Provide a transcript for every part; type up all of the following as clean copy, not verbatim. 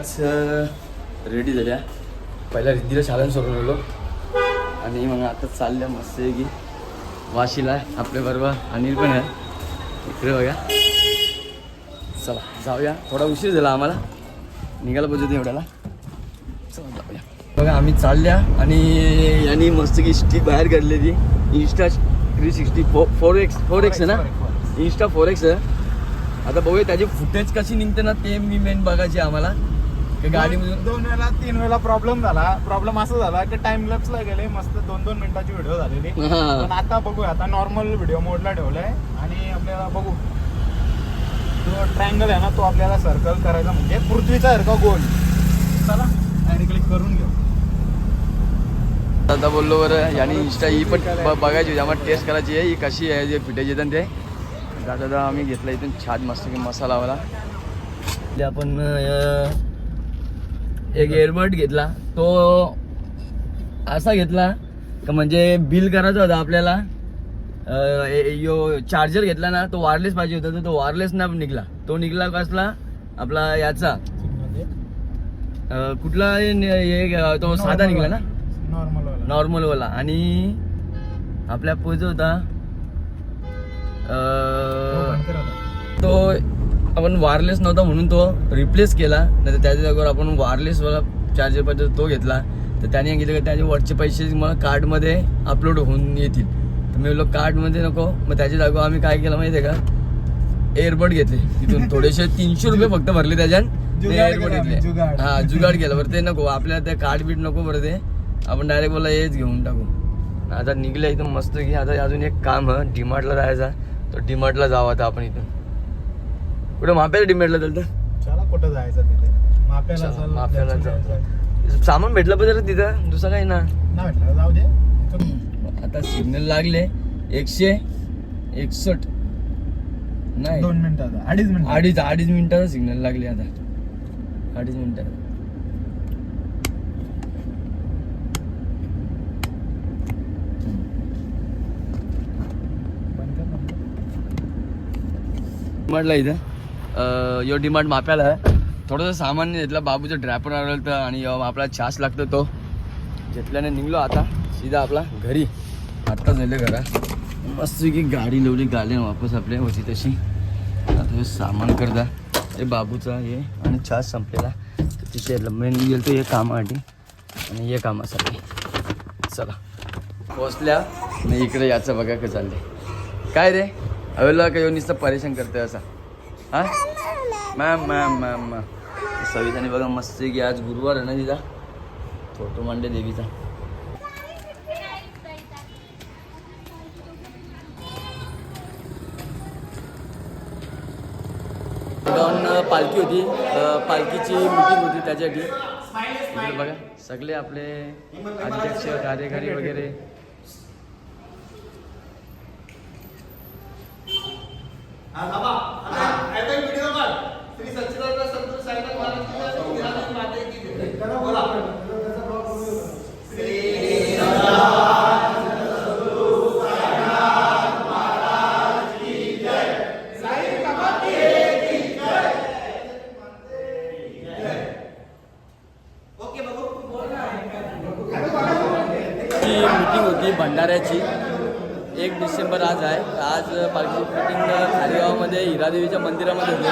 आत्ताच रेडी झाल्या. पहिला रिद्धीला शाळेत सोडून आलो आणि मग आता चालल्या मस्त आहे की वाशीला. आपल्याबरोबर अनिल पण आहे इकडे बघा. चला जाऊया. थोडा उशीर झाला आम्हाला निघायला पाहिजे एवढ्याला. चला जाऊया. बघा आम्ही चालल्या आणि यांनी मस्त की स्टिक बाहेर काढली ती इंस्टा 360 4x आहे ना. इंस्टा 4x आहे. आता बघूया त्याची फुटेज कशी निघते ना ते मी मेन बघायची आम्हाला. गाडीमधून 2-3 वेळा प्रॉब्लेम झाला. प्रॉब्लेम असा झाला की टाइम लॅप्सला गेले मस्त 2-2 मिनिटाची व्हिडिओ झालेली. पण आता बघूया. आता नॉर्मल व्हिडिओ मोडला ठेवलाय आणि आपल्याला बघू जो ट्रायंगल आहे ना तो आपल्याला सर्कल करायचा म्हणजे पृथ्वीचा सारखा गोल. चला आणि क्लिक करून घेऊ. आता बोललो बरं यानी इंस्टा ही पण बघायची होती आम्हाला. टेस्ट करायची आहे ही कशी आहे जे फिटेज येतात ते. दादा आम्ही घेतला इथून छान मस्त की मसालावाला. आपण एक एअरबड घेतला. तो असा घेतला का म्हणजे बिल करायचा होता आपल्याला. यो चार्जर घेतला ना तो वायरलेस पाहिजे होता तर तो वायरलेस ना निघला. तो निघला कसला आपला याचा कुठला तो साधा निघला ना नॉर्मलवाला. आणि आपल्या पोहोच होता तो आपण वायरलेस नव्हता म्हणून तो रिप्लेस केला. नाही तर त्याच्या जागेवर आपण वायरलेसवाला चार्जर पाहिजे तो घेतला. तर त्याने सांगितलं की त्याचे वरचे पैसे मला कार्डमध्ये अपलोड होऊन येतील. तर मी बोललो कार्डमध्ये नको. मग त्याच्या जागेवर आम्ही काय केलं माहिती आहे का एअरबड घेतले तिथून. थोडेसे 300 रुपये फक्त भरले त्याच्यात एअरबड घेतले. हा जुगाड केलं बरं ते नको आपल्याला ते कार्ड बीट नको बरं. ते आपण डायरेक्ट बोला हेच घेऊन टाकू. आता निघलं एकदम मस्त की. आता अजून एक काम आहे डीमार्टला जायचा. तर डीमार्टला जावं आता आपण इथून. कुठं माप्याला डीमार्टला चालतं. चला कुठं जायचं तिथे माप्याला जाऊ. सामान भेटलं पाहिजे तिथं दुसरं काही ना भेटलं जाऊ दे. आता सिग्नल लागले 161 नाही 2 मिनिटाचा 2.5 मिनिटाचा सिग्नल लागले. आता 2.5 मिनिटाचा. डिमार्टला इथं यो डिमार्ट माप्याला आहे. थोडंसं सामान घेतलं बाबूचं ड्रॅपर आवडलं आणि आपला छास लागतं तो घेतल्याने निघलो आता सीधा आपला घरी. आत्ता झाले घरा मस्त की गाडी लावली. गाडी वापस आपल्या होती तशी. आता सामान करता हे बाबूचा हे आणि छास संपलेला तर तिथे मेन गेलं तर हे कामासाठी आणि हे कामासाठी. चला पोचल्या नाही इकडे याचं बघा का चालले काय रे अवेला का नुसतं परेशान करतोय असा. हां मॅम सविताने बघा मस्त की आज गुरुवार आहे ना तिचा फोटो मांडे देवीचा. पालखी होती. पालखीची मीटिंग होती त्याच्यासाठी बघा सगळे आपले अध्यक्ष कार्यकारी वगैरे. मीटिंग होती भंडाऱ्याची 1 डिसेंबर आज आहे. आज पालखी मीटिंग खारेगावमध्ये हिरादेवीच्या मंदिरामध्ये होते.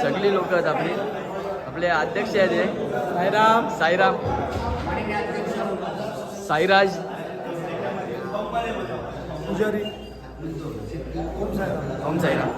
सगळी लोक आहेत आपले अध्यक्ष आहेत हे साईराम साईराज ओम साईराम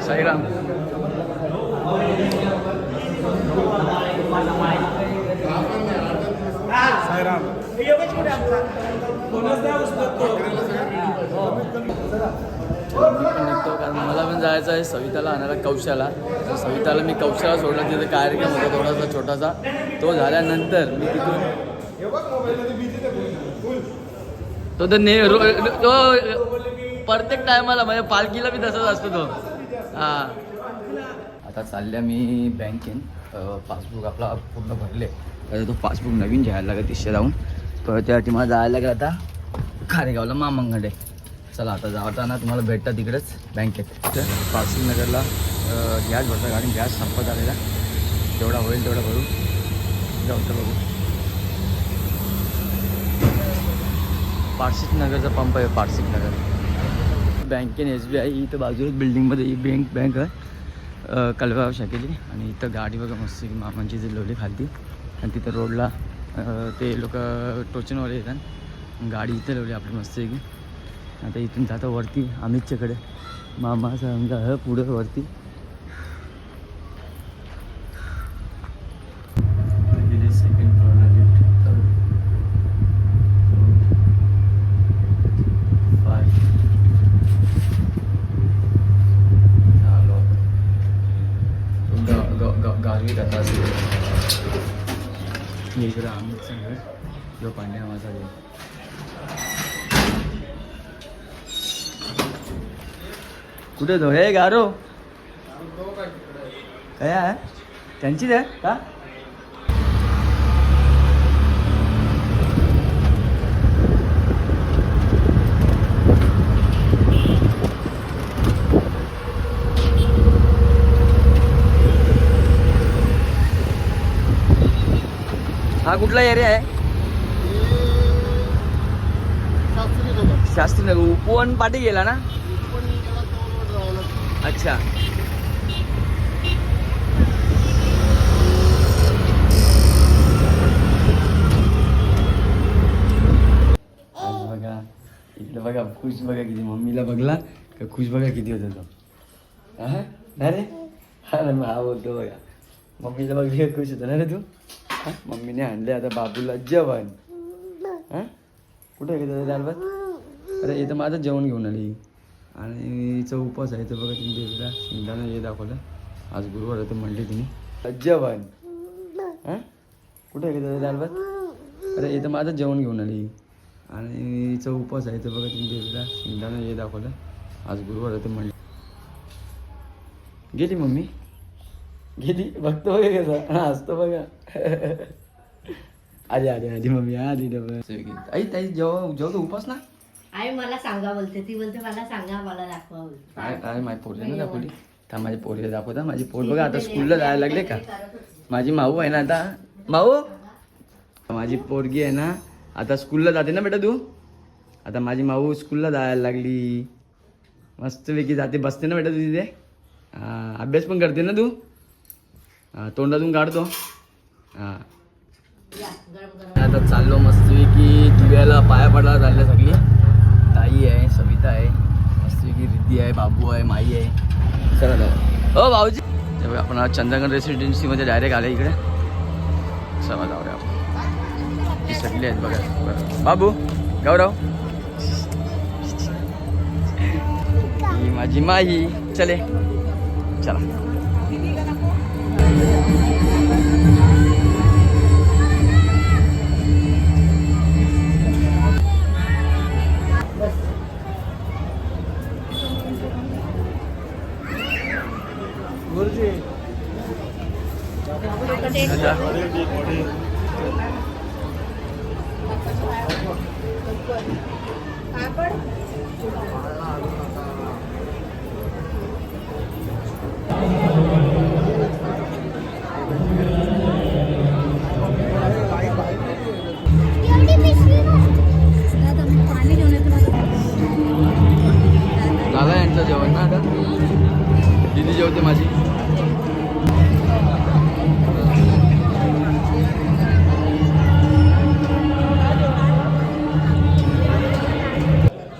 साईराम निघतो कारण मला पण जायचं आहे सविताला आणायला कौशाला. तर सविताला मी कौशाला सोडला. तिथे कार्यक्रम होता थोडासा छोटासा. तो झाल्यानंतर मी तिथून तो तर तो प्रत्येक टायमाला म्हणजे पालखीला बी तसंच असतो तो. हां आता चालल्या मी बँकेन. पासबुक आपला पूर्ण भरले. तर तो पासबुक नवीन घ्यायला लागेल तिथे जाऊन. तर त्यासाठी मला जायला लागेल आता खारेगावला मामांकडे. चला आता जाताना तुम्हाला भेटतात तिकडेच बँकेत. पारसी नगरला गॅस भरता गाडी, गॅस संपत आलेला, जेवढा होईल तेवढा भरू जाऊ तर बघू. पारसी नगरचा पंप आहे, पारसी नगर बँकेने SBI इथं बाजूलाच बिल्डिंगमध्ये ही बँक आहे कलगाव शाखेची. आणि इथं गाडी बघा मस्त मामांची जी लोली खालती, आणि तिथं रोडला ते लोक टोचनवाले येतात, गाडी इथं लावली आपली मस्त की. आता इथून जाता वरती अमितच्याकडे, मामाचा आमचा पुढं वरती. सेकंड फ्लोअरला लिफ्ट गावी जाता असेल. इकडं अमितचं घर, जो पांड्या माझा आहे. कुठे तो हे गारो काय आहे त्यांचीच आहे का? हा कुठला एरिया आहे? शास्त्री नगर. उपवन पाठी गेला ना? अच्छा. बघा इकडे बघा, खुश बघा किती, मम्मीला बघला का खुश बघा किती होता तो. अरे हा बोलतो बघा, मम्मीला बघली का खुश होता ना रे तू. मम्मीने आणले आता बाबूला जेवण. कुठे घेतो दाल भात? अरे इथं माझं जेवण घेऊन आली. आणि हिचा उपवास आहे तर बघा तुम्ही देवीला शेंगदाणा हे दाखवलं. आज गुरुवार होतं म्हणले तुम्ही जेवण. कुठे घेतो दाल भात? अरे इथं माझं जेवण घेऊन आली. आणि हिचा उपवास आहे तर बघा तुम्ही देवीला शेंगदाणा हे दाखवलं. आज गुरुवार होतं म्हणले. गेली मम्मी, गेली. बघतो बघा कसं हसतो बघा. आली आली आली मम्मी आली डबल. आई ताई जेव्हा उपास ना आई मला सांगा बोलते, ती बोलते मला सांगा, मला दाखवा बोलते. काय माझी पोरीला दाखवली तर माझी पोरीला दाखवता. माझी पोर बघा आता स्कूलला जायला लागले का. माझी माऊ आहे ना आता, माऊ माझी पोरगी आहे ना आता स्कूलला जाते ना बेटा तू. आता माझी माऊ स्कूलला जायला लागली, मस्तपैकी जाते, बसते ना बेटा तू तिथे. हां अभ्यास पण करते ना तू. हां तोंडातून काढतो. हां आता चाललो मस्तपैकी दिव्याला पाया पडायला चालल्या सगळी. ताई आहे, सविता आहे, मस्तपैकी रिद्धी आहे, बाबू आहे, माई आहे. चला जाऊ. भाऊजी तेव्हा आपण आज चंद्रगड रेसिडेन्सीमध्ये डायरेक्ट आले इकडे. चला जाऊया आपण. ती सगळी आहेत बघा. बाबू गौरव ही माझी माई. चले चला. झालं यांचं जेवण ना आता. दिदी जेवते माझी.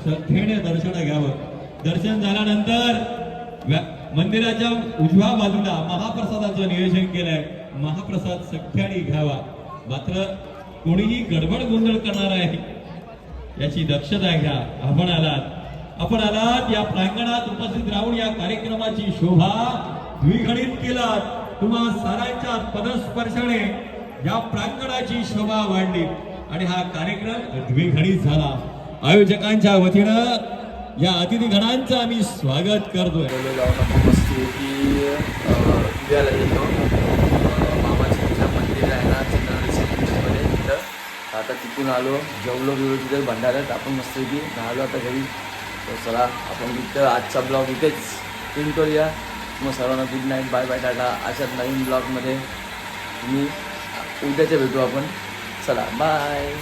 श्रद्धेने दर्शन घ्यावं. दर्शन झाल्यानंतर मंदिराच्या उजव्या बाजूला महाप्रसादाचं नियोजन केलंय. महाप्रसाद सगळ्यांनी घ्यावा. मात्र कोणीही गडबड गोंधळ करणार आहे याची दक्षता घ्या. आपण आलात या प्रांगणात उपस्थित राहून या कार्यक्रमाची शोभा द्विगुणित केलात. तुम्हा साऱ्यांच्या पदस्पर्शाने या प्रांगणाची शोभा वाढली आणि हा कार्यक्रम द्विगुणित झाला. आयोजकांच्या वतीनं या अतिथीगणांचं आम्ही स्वागत करतोय. दिव्याला येतो मामाच्या मंदिर आहे ना चंद्रगड तिथं. आता तिथून आलो, जेवलो बिवलो तिथे भंडाऱ्यात. आपण मस्तपैकी राहिलो आता घरी. तर चला आपण इथं आजचा ब्लॉग इथेच एंड करूया. मग सर्वांना good night, bye bye, tata. अशाच नवीन ब्लॉगमध्ये मी उद्याच्या भेटू आपण. चला बाय.